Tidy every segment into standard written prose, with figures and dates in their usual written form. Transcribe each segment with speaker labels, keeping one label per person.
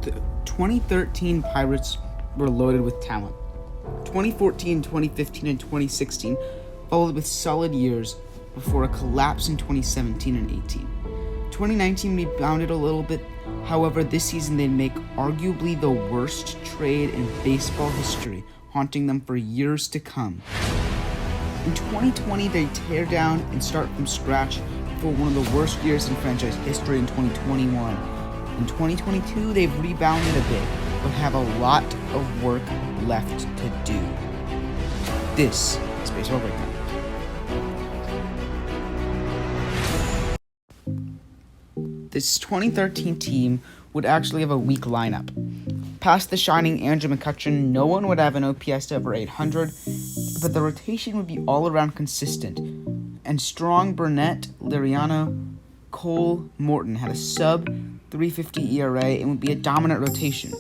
Speaker 1: The 2013 Pirates were loaded with talent. 2014, 2015, and 2016 followed with solid years before a collapse in 2017 and 18. 2019 rebounded a little bit. However, this season they make arguably the worst trade in baseball history, haunting them for years to come. In 2020, they tear down and start from scratch for one of the worst years in franchise history in 2021. In 2022, they've rebounded a bit, but have a lot of work left to do. This is Baseball Breakdown. This 2013 team would actually have a weak lineup. Past the shining Andrew McCutchen, no one would have an OPS over 800, but the rotation would be all-around consistent. And strong Burnett, Liriano, Cole, Morton had a sub-350 ERA and would be a dominant rotation.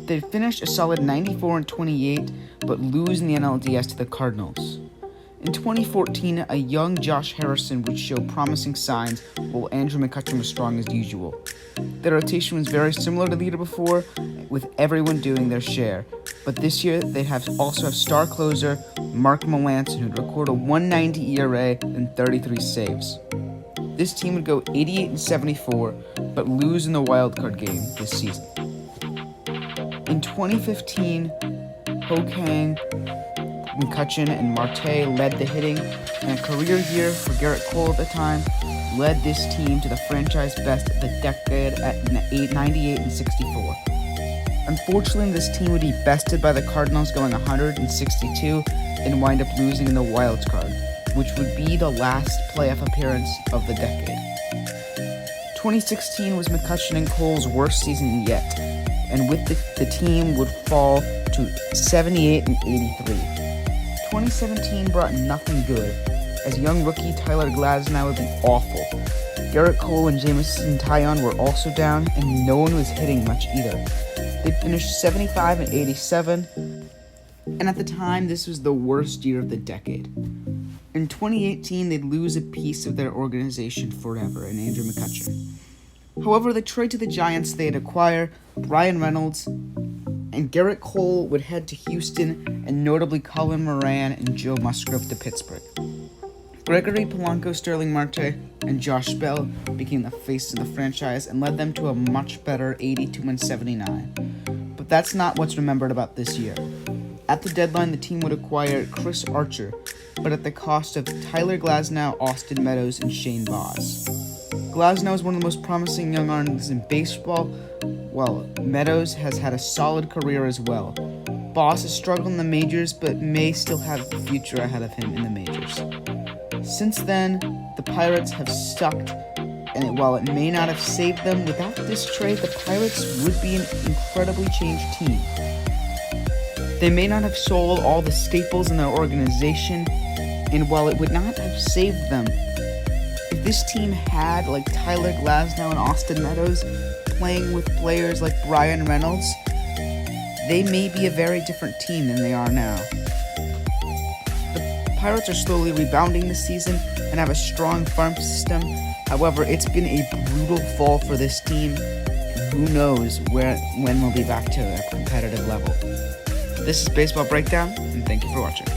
Speaker 1: They'd finish a solid 94-28, but lose in the NLDS to the Cardinals. In 2014, a young Josh Harrison would show promising signs, while Andrew McCutchen was strong as usual. The rotation was very similar to the year before, with everyone doing their share. But this year, they also have star closer Mark Melancon, who'd record a 190 ERA and 33 saves. This team would go 88-74, but lose in the wildcard game this season. In 2015, Ho-Kang, McCutchen, and Marte led the hitting, and a career year for Garrett Cole at the time led this team to the franchise best of the decade at 98-64. Unfortunately, this team would be bested by the Cardinals going 162 and wind up losing in the wild card, which would be the last playoff appearance of the decade. 2016 was McCutchen and Cole's worst season yet, and with the team would fall to 78-83. 2017 brought nothing good, as young rookie Tyler Glasnow had been awful. Garrett Cole and Jameson Taillon were also down, and no one was hitting much either. They finished 75-87, and at the time, this was the worst year of the decade. In 2018, they'd lose a piece of their organization forever in Andrew McCutchen. However, the trade to the Giants, they'd acquire Ryan Reynolds, and Garrett Cole would head to Houston, and notably Colin Moran and Joe Musgrove to Pittsburgh. Gregory Polanco, Sterling Marte, and Josh Bell became the faces of the franchise and led them to a much better 82-79. But that's not what's remembered about this year. At the deadline, the team would acquire Chris Archer, but at the cost of Tyler Glasnow, Austin Meadows, and Shane Baz. Glasnow is one of the most promising young arms in baseball, while Meadows has had a solid career as well. Baz has struggled in the majors, but may still have the future ahead of him in the majors. Since then, the Pirates have sucked, and while it may not have saved them, without this trade, the Pirates would be an incredibly changed team. They may not have sold all the staples in their organization, and while it would not have saved them, if this team had, like Tyler Glasnow and Austin Meadows, playing with players like Ryan Reynolds, they may be a very different team than they are now. The Pirates are slowly rebounding this season and have a strong farm system. However, it's been a brutal fall for this team, and who knows when we'll be back to a competitive level. This is Baseball Breakdown, and thank you for watching.